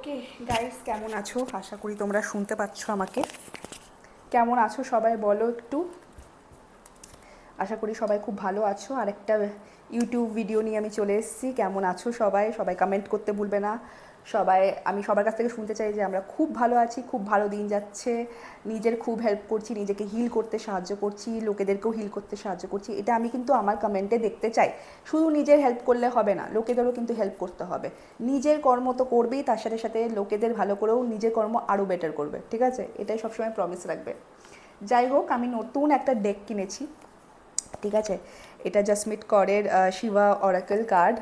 Okay guys, কেমন আছো? আশা করি তোমরা শুনতে পাচ্ছ আমাকে। কেমন আছো সবাই বলো একটু। আশা করি সবাই খুব ভালো আছো। আর একটা ইউটিউব ভিডিও নিয়ে আমি চলে এসেছি। কেমন আছো সবাই? সবাই কমেন্ট করতে ভুলবে না। আমি সবার কাছ থেকে শুনতে চাই যে আমরা খুব ভালো আছি, খুব ভালো দিন যাচ্ছে, নিজের খুব হেল্প করছি, নিজেকে হিল করতে সাহায্য করছি, লোকেদেরকেও হিল করতে সাহায্য করছি। এটা আমি কিন্তু আমার কমেন্টে দেখতে চাই। শুধু নিজের হেল্প করলে হবে না, লোকেদেরও কিন্তু হেল্প করতে হবে। নিজের কর্ম তো করবেই, তার সাথে সাথে লোকেদের ভালো করেও নিজের কর্ম আরও বেটার করবে, ঠিক আছে? এটাই সবসময় প্রমিস রাখবে। যাই হোক, আমি নতুন একটা ডেক কিনেছি, ঠিক আছে? এটা জাসমিট করের শিবা অরাকেল কার্ড।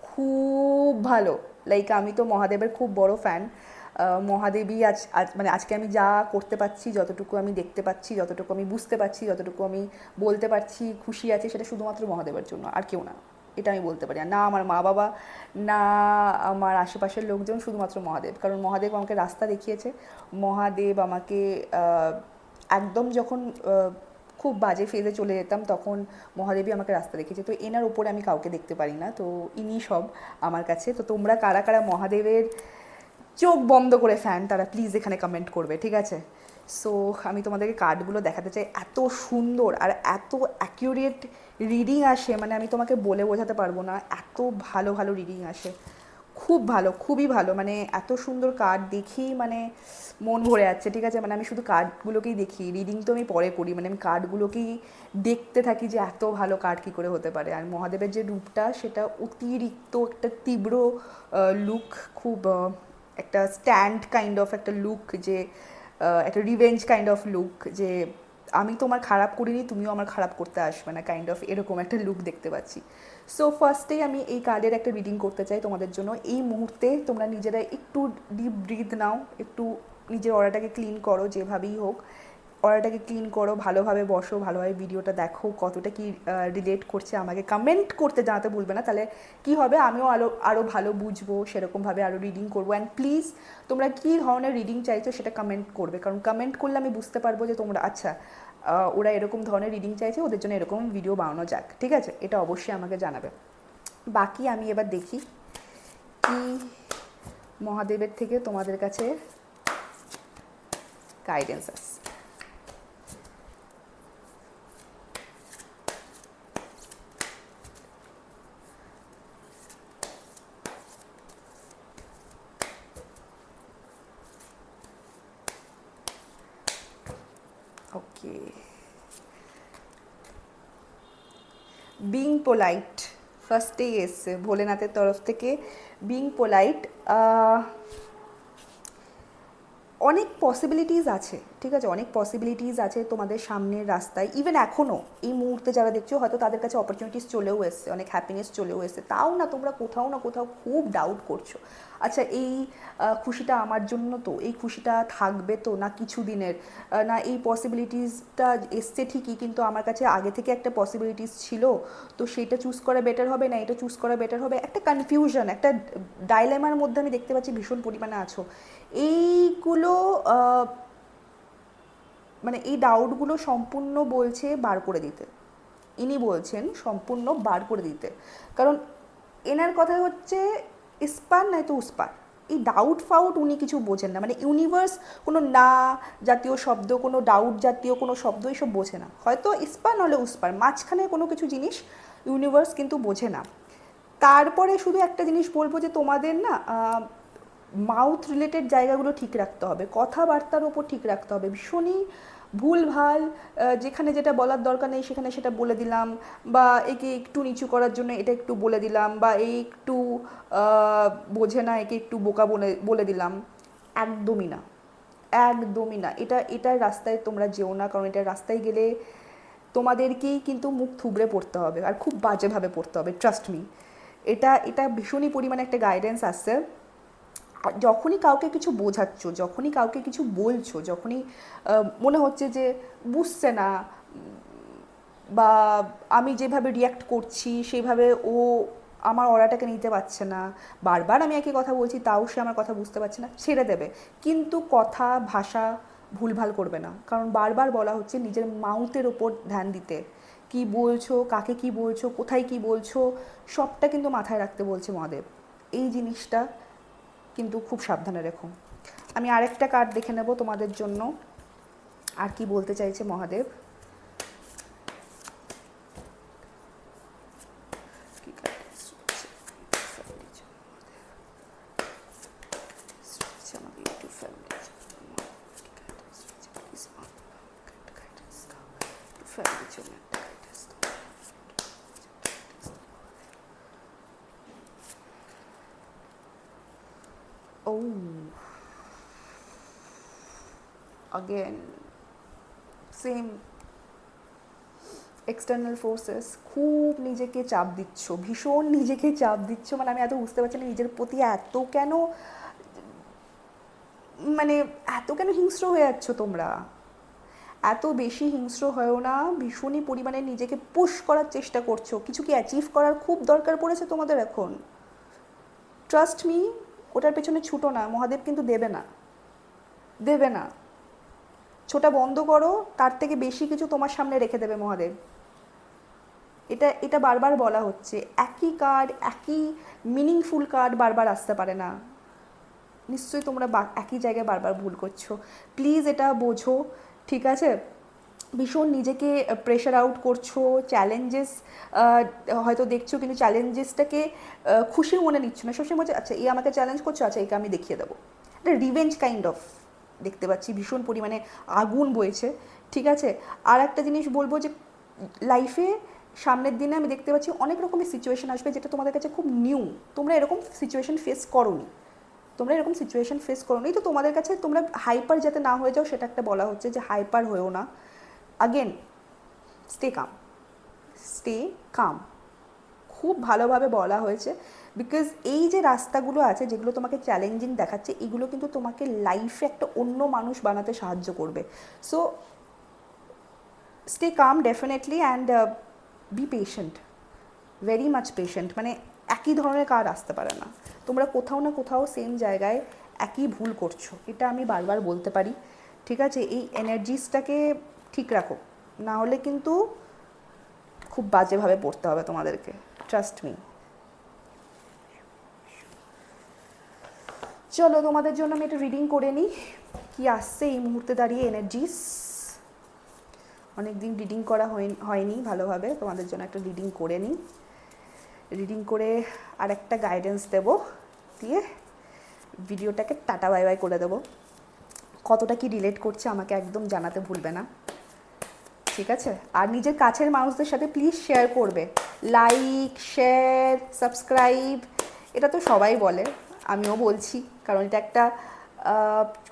খুব ভালো। লাইক আমি তো মহাদেবের খুব বড় ফ্যান। মহাদেবী মানে আজকে আমি যা করতে পারছি, যতটুকু আমি দেখতে পাচ্ছি, যতটুকু আমি বুঝতে পারছি, যতটুকু আমি বলতে পারছি খুশি আছি, সেটা শুধুমাত্র মহাদেবের জন্য, আর কেউ না। এটা আমি বলতে পারি। আর না আমার মা বাবা, না আমার আশেপাশের লোকজন, শুধুমাত্র মহাদেব। কারণ মহাদেব আমাকে রাস্তা দেখিয়েছে। মহাদেব আমাকে একদম যখন খুব বাজে ফেজে চলে যেতাম, তখন মহাদেবী আমাকে রাস্তা দেখিয়েছে। তো এনার উপরে আমি কাউকে দেখতে পারি না, তো ইনি সব আমার কাছে। তো তোমরা কারা কারা মহাদেবের চোখ বন্ধ করে ফ্যান, তারা প্লিজ এখানে কমেন্ট করবে, ঠিক আছে? সো আমি তোমাদেরকে কার্ডগুলো দেখাতে চাই। এত সুন্দর আর এত অ্যাকিউরেট রিডিং আসে, মানে আমি তোমাকে বলে বোঝাতে পারবো না। এত ভালো ভালো রিডিং আসে, খুব ভালো, খুবই ভালো। মানে এত সুন্দর কার্ড দেখি, মানে মন ভরে যাচ্ছে, ঠিক আছে? মানে আমি শুধু কার্ডগুলোকেই দেখি, রিডিং তো আমি পরে করি। মানে আমি কার্ডগুলোকেই দেখতে থাকি যে এত ভালো কার্ড কী করে হতে পারে। আর মহাদেবের যে রূপটা, সেটা অতিরিক্ত একটা তীব্র লুক, খুব একটা স্ট্যান্ড কাইন্ড অফ একটা লুক, যে একটা রিভেঞ্জ কাইন্ড অফ লুক, যে আমি তোমার খারাপ করিনি, তুমিও আমার খারাপ করতে আসবে না, কাইন্ড অফ এরকম একটা লুক দেখতে পাচ্ছি। সো ফার্স্টেই আমি এই কার্ডের একটা রিডিং করতে চাই তোমাদের জন্য। এই মুহূর্তে তোমরা নিজেরা একটু ডিপ ব্রিথ নাও, একটু নিজের অরাটাকে ক্লিন করো, যেভাবেই হোক অরাটাকে ক্লিন করো, ভালোভাবে বসো, ভালোভাবে ভিডিওটা দেখো, কতটা কি রিলেট করছে আমাকে কমেন্ট করতে জানাতে ভুলবে না। তাহলে কি হবে, আমিও আরও ভালো বুঝবো, সেরকমভাবে আরও রিডিং করবো। অ্যান্ড প্লিজ তোমরা কী ধরনের রিডিং চাইছো সেটা কমেন্ট করবে, কারণ কমেন্ট করলে আমি বুঝতে পারবো যে তোমরা আচ্ছা ওরা এরকম ধরনের রিডিং চাইছে, ওদের জন্য এরকম ভিডিও বানানো যাক, ঠিক আছে? এটা অবশ্যই আমাকে জানাবে। বাকি আমি এবার দেখি কি মহাদেবের থেকে তোমাদের কাছে গাইডেন্স আসছে। ওকে, বিং পোলাইট ফার্স্টেই এসছে ভোলেনাথের তরফ থেকে। বিং পোলাইট, অনেক পসিবিলিটিস আছে, ঠিক আছে? অনেক পসিবিলিটিস আছে তোমাদের সামনের রাস্তায়। ইভেন এখনও এই মুহূর্তে যারা দেখছো, হয়তো তাদের কাছে অপরচুনিটিস চলেও এসছে, অনেক হ্যাপিনেস চলেও এসছে, তাও না তোমরা কোথাও না কোথাও খুব ডাউট করছো। আচ্ছা, এই খুশিটা আমার জন্য তো, এই খুশিটা থাকবে তো, না কিছু দিনের, না এই পসিবিলিটিসটা এসছে ঠিকই, কিন্তু আমার কাছে আগে থেকে একটা পসিবিলিটিস ছিল, তো সেইটা চুজ করা বেটার হবে, না এটা চুজ করা বেটার হবে। একটা কনফিউশন, একটা ডাইলেমার মধ্যে আমি দেখতে পাচ্ছি ভীষণ পরিমাণে আছো। এইগুলো মানে এই ডাউটগুলো সম্পূর্ণ বলছে বার করে দিতে। ইনি বলছেন সম্পূর্ণ বার করে দিতে, কারণ এনার কথা হচ্ছে ইস্পার নয়তো উস্পার। এই ডাউট ফাউট উনি কিছু বোঝেন না। মানে ইউনিভার্স কোনো না জাতীয় শব্দ, কোনো ডাউট জাতীয় কোনো শব্দ এইসব বোঝে না। হয়তো ইস্পার নাহলে উস্পার, মাঝখানে কোনো কিছু জিনিস ইউনিভার্স কিন্তু বোঝে না। তারপরে শুধু একটা জিনিস বলবো, যে তোমাদের না মাউথ রিলেটেড জায়গাগুলো ঠিক রাখতে হবে, কথাবার্তার ওপর ঠিক রাখতে হবে। ভীষণই ভুলভাল, যেখানে যেটা বলার দরকার নেই সেখানে সেটা বলে দিলাম, বা একে একটু নিচু করার জন্য এটা একটু বলে দিলাম, বা এই একটু বোঝে না, একে একটু বোকা বলে বলে দিলাম। একদমই না, একদমই না। এটার রাস্তায় তোমরা যেও না, কারণ এটার রাস্তায় গেলে তোমাদেরকেই কিন্তু মুখ থুবড়ে পড়তে হবে, আর খুব বাজেভাবে পড়তে হবে, ট্রাস্ট মি। এটা এটা ভীষণই পরিমাণে একটা গাইডেন্স আসছে। যখনই কাউকে কিছু বোঝাচ্ছ, যখনই কাউকে কিছু বলছো, যখনই মনে হচ্ছে যে বুঝছে না, বা আমি যেভাবে রিয়্যাক্ট করছি সেইভাবে ও আমার অরাটাকে নিতে পারছে না, বারবার আমি একই কথা বলছি তাও সে আমার কথা বুঝতে পারছে না, ছেড়ে দেবে। কিন্তু কথা ভাষা ভুলভাল করবে না, কারণ বারবার বলা হচ্ছে নিজের মাউথের ওপর ধ্যান দিতে। কি বলছো, কাকে কি বলছো, কোথায় কি বলছো, সবটা কিন্তু মাথায় রাখতে বলছে মহাদেব। এই জিনিসটা কিন্তু খুব সাবধানে রেখো। আমি আরেকটা কার্ড দেখে নেব তোমাদের জন্য, আর কি বলতে চাইছে Mahadev. Oh, again, same. External forces, খুব নিজেকে চাপ দিচ্ছ, ভীষণ নিজেকে চাপ দিচ্ছ। মানে আমি এত বুঝতে পারছি না নিজের প্রতি এত কেন, মানে এত কেন হিংস্র হয়ে যাচ্ছ তোমরা। এত বেশি হিংস্র হয়েও না, ভীষণই পরিমাণে নিজেকে পুশ করার চেষ্টা করছো। কিছু কি অ্যাচিভ করার খুব দরকার পড়েছে তোমাদের এখন। ট্রাস্ট মি, ওটার পেছনে ছুটো না, মহাদেব কিন্তু দেবে না, দেবে না। ছোটা বন্ধ করো, তার থেকে বেশি কিছু তোমার সামনে রেখে দেবে মহাদেব। এটা এটা বারবার বলা হচ্ছে, একই কার্ড, একই মিনিংফুল কার্ড বারবার আসতে পারে না। নিশ্চয়ই তোমরা একই জায়গায় বারবার ভুল করছো। প্লিজ এটা বোঝো, ঠিক আছে? ভীষণ নিজেকে প্রেশার আউট করছো, চ্যালেঞ্জেস হয়তো দেখছো, কিন্তু চ্যালেঞ্জেসটাকে খুশি মনে নিচ্ছ না। সবসময় বলছে আচ্ছা এই আমাকে চ্যালেঞ্জ করছো, আচ্ছা একে আমি দেখিয়ে দেবো। এটা রিভেঞ্জ কাইন্ড অফ দেখতে পাচ্ছি, ভীষণ পরিমাণে আগুন বইছে, ঠিক আছে? আর একটা জিনিস বলবো যে লাইফে সামনের দিনে আমি দেখতে পাচ্ছি অনেক রকমের সিচুয়েশন আসবে যেটা তোমাদের কাছে খুব নিউ। তোমরা এরকম সিচুয়েশন ফেস করোনি, তোমরা এরকম সিচুয়েশন ফেস করোনি, তো তোমাদের কাছে তোমরা হাইপার যাতে না হয়ে যাও সেটা একটা বলা হচ্ছে যে হাইপার হয়েও না। Again, stay calm, stay calm, খুব ভালোভাবে বলা হয়েছে। বিকজ এই যে রাস্তাগুলো আছে যেগুলো তোমাকে চ্যালেঞ্জিং দেখাচ্ছে, এগুলো কিন্তু তোমাকে লাইফে একটা অন্য মানুষ বানাতে সাহায্য করবে। So stay calm definitely, and be patient, very much patient. মানে একই ধরনের কার্ড আসতে পারে না, তোমরা কোথাও না কোথাও সেম জায়গায় একই ভুল করছো, এটা আমি বারবার বলতে পারি, ঠিক আছে? এই এনার্জিসটাকে ঠিক রাখো, না হলে কিন্তু খুব বাজেভাবে পড়তে হবে তোমাদেরকে, ট্রাস্ট মি। চলো তোমাদের জন্য আমি একটা রিডিং করে নিই, কি আসছে এই মুহূর্তে দাঁড়িয়ে এনার্জিস। অনেকদিন রিডিং করা হয়নি ভালোভাবে, তোমাদের জন্য একটা রিডিং করে নিই। রিডিং করে আর একটা গাইডেন্স দেবো, দিয়ে ভিডিওটাকে টাটা বাই বাই করে দেবো। কতটা কি রিলেট করছে আমাকে একদম জানাতে ভুলবে না, ঠিক আছে? আর নিজের কাছের মানুষদের সাথে প্লিজ শেয়ার করবে, লাইক, শেয়ার, সাবস্ক্রাইব, এটা তো সবাই বলে, আমিও বলছি, কারণ এটা একটা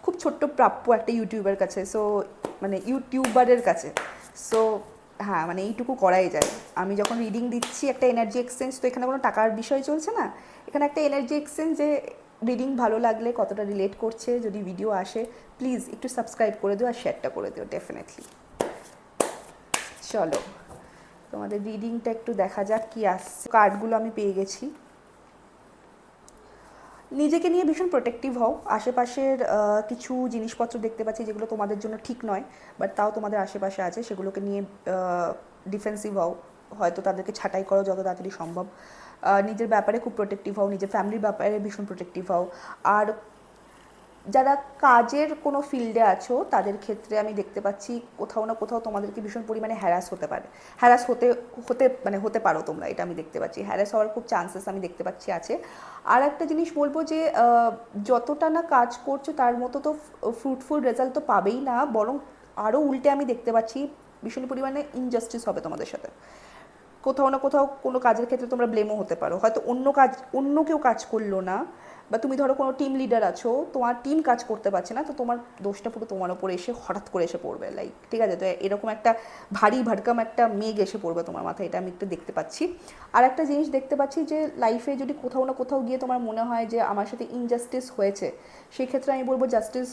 খুব ছোট্ট প্রাপ্য একটা ইউটিউবের কাছে, সো মানে ইউটিউবারের কাছে। সো হ্যাঁ, মানে এইটুকু করাই যায়। আমি যখন রিডিং দিচ্ছি একটা এনার্জি এক্সচেঞ্জ, তো এখানে কোনো টাকার বিষয় চলছে না, এখানে একটা এনার্জি এক্সচেঞ্জ। যে রিডিং ভালো লাগলে, কতটা রিলেট করছে, যদি ভিডিও আসে, প্লিজ একটু সাবস্ক্রাইব করে দিও আর শেয়ারটা করে দিও ডেফিনেটলি। চলো তোমাদের রিডিংটা একটু দেখা যাক কি আসছে। কার্ডগুলো আমি পেয়ে গেছি। নিজেকে নিয়ে ভীষণ প্রোটেক্টিভ হও। আশেপাশের কিছু জিনিসপত্র দেখতে পাচ্ছি যেগুলো তোমাদের জন্য ঠিক নয়, বাট তাও তোমাদের আশেপাশে আছে, সেগুলোকে নিয়ে ডিফেন্সিভ হও, হয়তো তাদেরকে ছাঁটাই করো যত তাড়াতাড়ি সম্ভব। নিজের ব্যাপারে খুব প্রোটেক্টিভ হও, নিজের ফ্যামিলির ব্যাপারে ভীষণ প্রোটেক্টিভ হও। আর যারা কাজের কোনো ফিল্ডে আছো তাদের ক্ষেত্রে আমি দেখতে পাচ্ছি কোথাও না কোথাও তোমাদেরকে ভীষণ পরিমাণে হ্যারাস হতে পারে, হ্যারাস হতে পারো তোমরা, এটা আমি দেখতে পাচ্ছি। হ্যারাস হওয়ার খুব চান্সেস আমি দেখতে পাচ্ছি আছে। আর একটা জিনিস বলবো যে যতটা না কাজ করছো তার মতো তো ফ্রুটফুল রেজাল্ট তো পাবেই না, বরং আরও উল্টে আমি দেখতে পাচ্ছি ভীষণ পরিমাণে ইনজাস্টিস হবে তোমাদের সাথে। কোথাও না কোথাও কোনো কাজের ক্ষেত্রে তোমরা ব্লেমও হতে পারো, হয়তো অন্য কেউ কাজ করলো না, বা তুমি ধরো কোনো টিম লিডার আছো, তোমার টিম কাজ করতে পারছে না, তো তোমার দোষটা পুরো তোমার ওপরে এসে হঠাৎ করে এসে পড়বে, লাইক, ঠিক আছে? তো এরকম একটা ভারী ভরকম একটা মেঘ এসে পড়বে তোমার মাথায়, এটা আমি একটু দেখতে পাচ্ছি। আর একটা জিনিস দেখতে পাচ্ছি যে লাইফে যদি কোথাও না কোথাও গিয়ে তোমার মনে হয় যে আমার সাথে ইনজাস্টিস হয়েছে, সেই ক্ষেত্রে আমি বলবো justice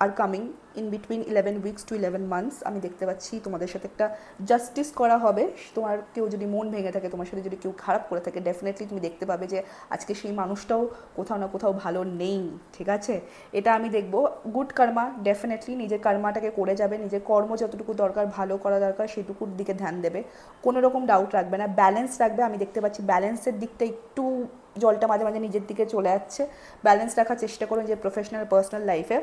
are coming in between 11 weeks two 11 months. আমি দেখতে পাচ্ছি তোমাদের সাথে একটা জাস্টিস করা হবে। তোমার কেউ যদি মন ভেঙে থাকে, তোমার সাথে যদি কেউ খারাপ করে থাকে, ডেফিনেটলি তুমি দেখতে পাবে যে আজকে সেই মানুষটাও কোথাও না কোথাও ভালো নেই, ঠিক আছে? এটা আমি দেখবো। গুড কর্মা, ডেফিনেটলি নিজের কর্মাটাকে করে যাবে, নিজের কর্ম যতটুকু দরকার, ভালো করা দরকার, সেটুকুর দিকে ধ্যান দেবে, কোনো রকম ডাউট রাখবে না, ব্যালেন্স রাখবে। আমি দেখতে পাচ্ছি ব্যালেন্সের দিকটা একটু জলটা মাঝে মাঝে নিজের দিকে চলে যাচ্ছে। ব্যালেন্স রাখার চেষ্টা করো যে প্রফেশনাল পার্সোনাল লাইফে।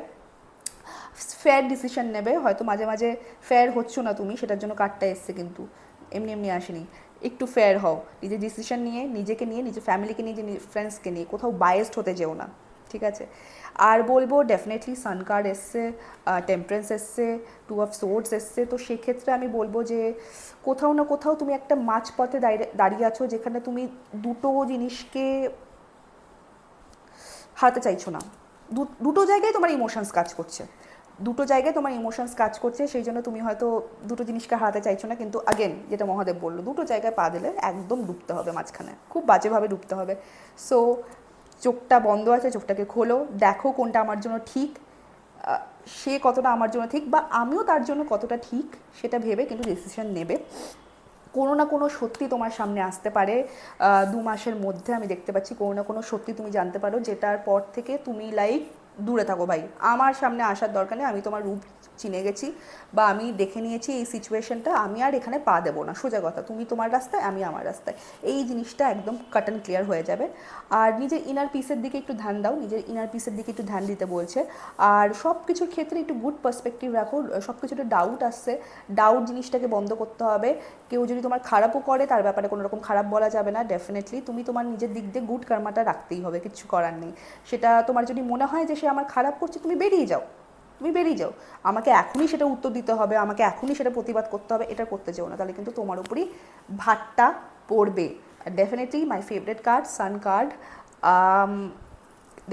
ফেয়ার ডিসিশন নেবে, হয়তো মাঝে মাঝে ফেয়ার হচ্ছ না তুমি, সেটার জন্য কার্ডটা এসছে, কিন্তু এমনি এমনি আসেনি। একটু ফেয়ার হও নিজের ডিসিশন নিয়ে, নিজেকে নিয়ে, নিজের ফ্যামিলিকে নিয়ে, নিজের ফ্রেন্ডসকে নিয়ে, কোথাও বায়াসড হতে যেও না, ঠিক আছে? আর বলবো ডেফিনেটলি সান কার্ড এসছে, টেম্পারেন্স এসছে, টু অফ সোর্ডস এসছে। তো সেক্ষেত্রে আমি বলবো যে কোথাও না কোথাও তুমি একটা মাঝপথে দাঁড়িয়ে আছো, যেখানে তুমি দুটো জিনিসকে হারাতে চাইছো না। দুটো জায়গায় তোমার ইমোশনস কাজ করছে, দুটো জায়গায় তোমার ইমোশনস কাজ করছে, সেই জন্য তুমি হয়তো দুটো জিনিসকে হারাতে চাইছো না। কিন্তু আগেন যেটা মহাদেব বললো, দুটো জায়গায় পা দিলে একদম ডুবতে হবে মাঝখানে, খুব বাজেভাবে ডুবতে হবে। সো চোখটা বন্ধ আছে, চোখটাকে খোলো, দেখো কোনটা আমার জন্য ঠিক, সে কতটা আমার জন্য ঠিক, বা আমিও তার জন্য কতটা ঠিক, সেটা ভেবে কিন্তু ডিসিশন নেবে। কোনো না কোনো সত্যি তোমার সামনে আসতে পারে 2 মাসের মধ্যে। আমি দেখতে পাচ্ছি কোনো না কোনো সত্যি তুমি জানতে পারো, যেটার পর থেকে তুমি লাইক দূরে থাকো। ভাই আমার সামনে আসার দরকার নেই, আমি তোমার রূপ চিনে গেছি, বা আমি দেখে নিয়েছি এই সিচুয়েশনটা, আমি আর এখানে পা দেবো না। সোজা কথা, তুমি তোমার রাস্তায়, আমি আমার রাস্তায়, এই জিনিসটা একদম কাট অ্যান্ড ক্লিয়ার হয়ে যাবে। আর নিজের ইনার পিসের দিকে একটু ধ্যান দাও, নিজের ইনার পিসের দিকে একটু ধ্যান দিতে বলছে। আর সব কিছুর ক্ষেত্রে একটু গুড পার্সপেক্টিভ রাখো। সব কিছুতে ডাউট আসছে, ডাউট জিনিসটাকে বন্ধ করতে হবে। কেউ যদি তোমার খারাপও করে, তার ব্যাপারে কোনো রকম খারাপ বলা যাবে না। ডেফিনেটলি তুমি তোমার নিজের দিক দিয়ে গুড কর্মাটা রাখতেই হবে, কিছু করার নেই। সেটা তোমার যদি মনে হয় যে সে আমার খারাপ করছে, তুমি বেরিয়ে যাও, তুমি বেরিয়ে যাও। আমাকে এখনই সেটা উত্তর দিতে হবে, আমাকে এখনই সেটা প্রতিবাদ করতে হবে, এটা করতে যেও না, তাহলে কিন্তু তোমার উপরই ভাতটা পড়বে। Definitely my favourite card sun card.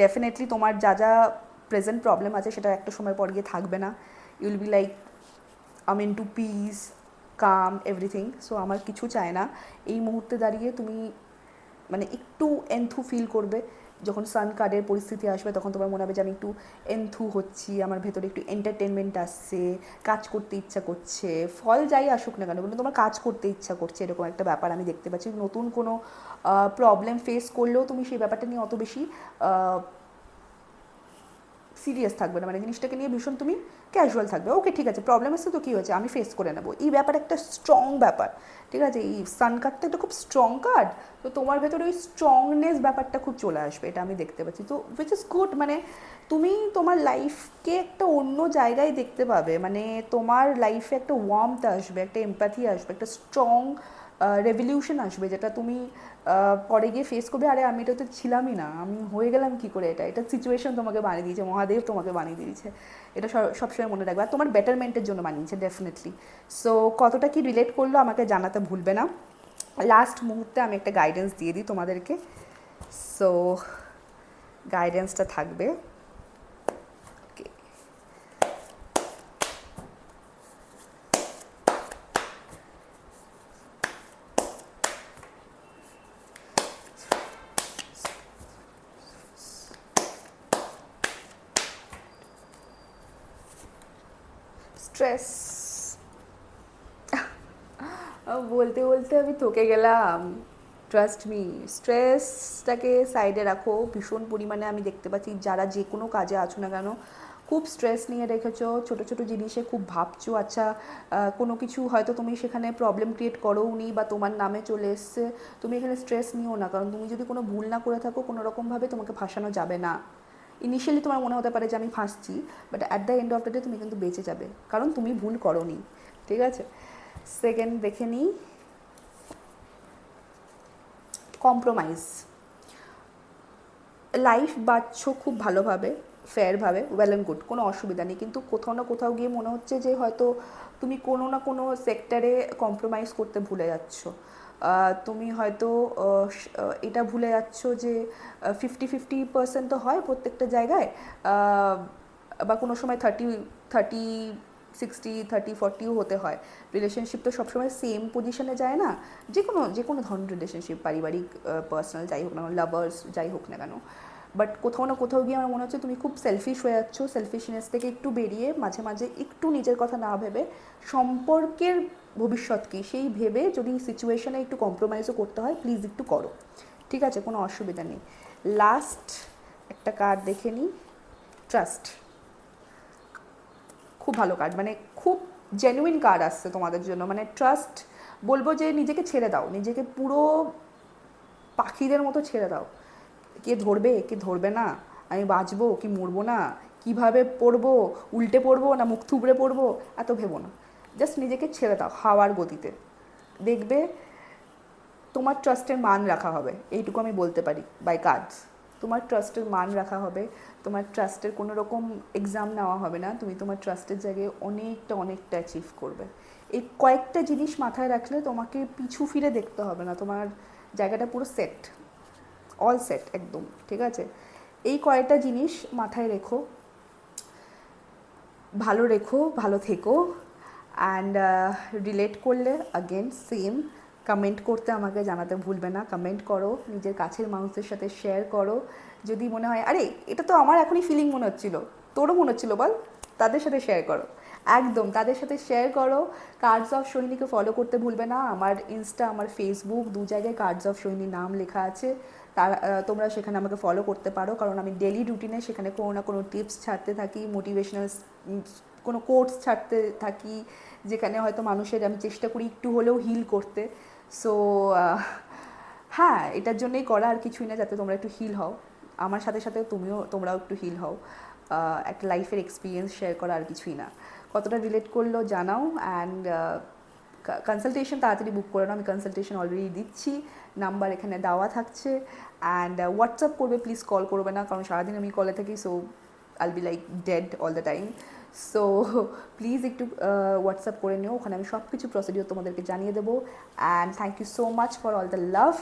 Definitely তোমার যা যা প্রেজেন্ট প্রবলেম আছে, সেটা একটা সময় পর গিয়ে থাকবে না। You'll be like um into peace, calm, everything. So আমার কিছু চায় না। এই মুহূর্তে দাঁড়িয়ে তুমি মানে একটু এনথু ফিল করবে। যখন সান কার্ডের পরিস্থিতি আসবে, তখন তোমার মনে হবে যে আমি একটু এনথু হচ্ছি, আমার ভেতরে একটু এন্টারটেনমেন্ট আসছে, কাজ করতে ইচ্ছা করছে, ফল যাই আসুক না কেন, কিন্তু তোমার কাজ করতে ইচ্ছা করছে, এরকম একটা ব্যাপার আমি দেখতে পাচ্ছি। নতুন কোনো প্রবলেম ফেস করলেও তুমি সেই ব্যাপারটা নিয়ে অত বেশি সিরিয়াস থাকবে না, মানে জিনিসটাকে নিয়ে ভীষণ তুমি ক্যাজুয়াল থাকবে। ওকে ঠিক আছে, প্রবলেম এসে তো কী হয়েছে, আমি ফেস করে নেবো, এই ব্যাপার একটা স্ট্রং ব্যাপার, ঠিক আছে? এই সান কার্ডটা একটা খুব স্ট্রং কার্ড, তো তোমার ভেতরে ওই স্ট্রংনেস ব্যাপারটা খুব চলে আসবে, এটা আমি দেখতে পাচ্ছি। তো উইচ ইজ গুড, মানে তুমি তোমার লাইফকে একটা অন্য জায়গায় দেখতে পাবে, মানে তোমার লাইফে একটা ওয়ার্মথ আসবে, একটা এমপ্যাথি আসবে, একটা স্ট্রং রেভলিউশন আসবে, যেটা তুমি পরে গিয়ে ফেস করবে। আরে আমি এটা তো ছিলামই না, আমি হয়ে গেলাম কী করে, এটা সিচুয়েশন তোমাকে বানিয়ে দিয়েছে, মহাদেব তোমাকে বানিয়ে দিয়েছে, এটা সবসময় মনে রাখবে। আর তোমার বেটারমেন্টের জন্য বানিয়েছে ডেফিনেটলি। সো কতটা কি রিলেট করলো আমাকে জানাতে ভুলবে না। লাস্ট মুহূর্তে আমি একটা গাইডেন্স দিয়ে দিই তোমাদেরকে। সো গাইডেন্সটা থাকবে, স্ট্রেস। বলতে বলতে আমি থকে গেলাম, ট্রাস্ট মি। স্ট্রেসটাকে সাইডে রাখো ভীষণ পরিমাণে। আমি দেখতে পাচ্ছি যারা যে কোনো কাজে আছো না কেন, খুব স্ট্রেস নিয়ে রেখেছো, ছোটো ছোটো জিনিসে খুব ভাবছো। আচ্ছা কোনো কিছু হয়তো তুমি সেখানে প্রবলেম ক্রিয়েট করোও নি, বা তোমার নামে চলে এসছে, তুমি এখানে স্ট্রেস নিও না, কারণ তুমি যদি কোনো ভুল না করে থাকো, কোনো রকমভাবে তোমাকে ফাঁসানো যাবে না। ইনিশিয়ালি তোমার মনে হতে পারে যে আমি ফাঁসছি, but at the end of the day তুমি কিন্তু বেঁচে যাবে, কারণ তুমি ভুল করোনি, ঠিক আছে? সেকেন্ড দেখে নিই, কম্প্রোমাইজ। লাইফ বাঁচছো খুব ভালোভাবে, ফেয়ারভাবে, ওয়েল অ্যান্ড গুড, কোনো অসুবিধা নেই, কিন্তু কোথাও না কোথাও গিয়ে মনে হচ্ছে যে হয়তো তুমি কোনো না কোনো সেক্টরে কম্প্রোমাইজ করতে ভুলে যাচ্ছ। তুমি হয়তো এটা ভুলে যাচ্ছ যে 50-50% তো হয় প্রত্যেকটা জায়গায়, বা কোনো সময় 30-60-30-40ও হতে হয়। রিলেশনশিপ তো সবসময় সেম পজিশনে যায় না, যে কোনো ধরনের রিলেশনশিপ, পারিবারিক, পার্সোনাল, যাই হোক না কেন, লাভার্স যাই হোক না কেন। বাট কোথাও না কোথাও গিয়ে আমার মনে হচ্ছে তুমি খুব সেলফিশ হয়ে যাচ্ছ। সেলফিশনেস থেকে একটু বেরিয়ে মাঝে মাঝে একটু নিজের কথা না ভেবে সম্পর্কের ভবিষ্যৎ কী সেই ভেবে যদি সিচুয়েশনে একটু কম্প্রোমাইজও করতে হয় প্লিজ একটু করো, ঠিক আছে, কোনো অসুবিধা নেই। লাস্ট একটা কার্ড দেখে নিই, ট্রাস্ট। খুব ভালো কার্ড, মানে খুব জেনুইন কার্ড আসছে তোমাদের জন্য। মানে ট্রাস্ট বলবো যে নিজেকে ছেড়ে দাও, নিজেকে পুরো পাখিদের মতো ছেড়ে দাও। কে ধরবে কে ধরবে না, আমি বাঁচবো কি মরবো না, কিভাবে পড়বো, উল্টে পড়বো না মুখ থুবড়ে পড়বো, এত ভেবো না। জাস্ট নিজেকে ছেড়ে দাও হাওয়ার গতিতে, দেখবে তোমার ট্রাস্টের মান রাখা হবে। এইটুকু আমি বলতে পারি বাই কার্ডস। তোমার ট্রাস্টের মান রাখা হবে, তোমার ট্রাস্টের কোনো রকম এক্সাম নেওয়া হবে না, তুমি তোমার ট্রাস্টের জায়গায় অনেকটা অনেকটা অ্যাচিভ করবে। এই কয়েকটা জিনিস মাথায় রাখলে তোমাকে পিছু ফিরে দেখতে হবে না, তোমার জায়গাটা পুরো সেট, অল সেট একদম, ঠিক আছে। এই কয়েকটা জিনিস মাথায় রেখো, ভালো রেখো, ভালো থেকো। অ্যান্ড রিলেট করলে অ্যাগেন সেম, কমেন্ট করতে আমাকে জানাতে ভুলবে না। কমেন্ট করো, নিজের কাছের মানুষদের সাথে শেয়ার করো। যদি মনে হয় আরে এটা তো আমার এখনই ফিলিং মনে হচ্ছিল, তোরও মনে হচ্ছিল বল, তাদের সাথে শেয়ার করো, একদম তাদের সাথে শেয়ার করো। কার্ডস অফ সোহিনীকে ফলো করতে ভুলবে না, আমার ইনস্টা আমার ফেসবুক দু জায়গায় কার্ডস অফ সোহিনীর নাম লেখা আছে। তার তোমরা সেখানে আমাকে ফলো করতে পারো, কারণ আমি ডেলি রুটিনে সেখানে কোনো না কোনো টিপস ছাড়তে থাকি, মোটিভেশনাল কোনো কোর্স ছাড়তে থাকি, যেখানে হয়তো মানুষের আমি চেষ্টা করি একটু হলেও হিল করতে। সো হ্যাঁ, এটার জন্যই করা, আর কিছুই না, যাতে তোমরা একটু হিল হও, আমার সাথে সাথে তোমরাও একটু হিল হও। একটা লাইফের এক্সপিরিয়েন্স শেয়ার করা, আর কিছুই না। কতটা রিলেট করলো জানাও। অ্যান্ড কনসালটেশন তাড়াতাড়ি বুক করে নাও, আমি কনসালটেশন অলরেডি দিচ্ছি, নাম্বার এখানে দেওয়া থাকছে। অ্যান্ড হোয়াটসঅ্যাপ করবে প্লিজ, কল করবে না, কারণ সারাদিন আমি কলে থাকি, সো আইল be like dead all the time. So please একটু হোয়াটসঅ্যাপ করে নিও, ওখানে আমি সব কিছু প্রসিডিওর তোমাদেরকে জানিয়ে দেবো। And thank you so much for all the love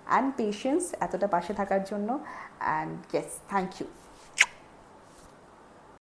and patience, এতটা পাশে থাকার জন্য। And yes, thank you.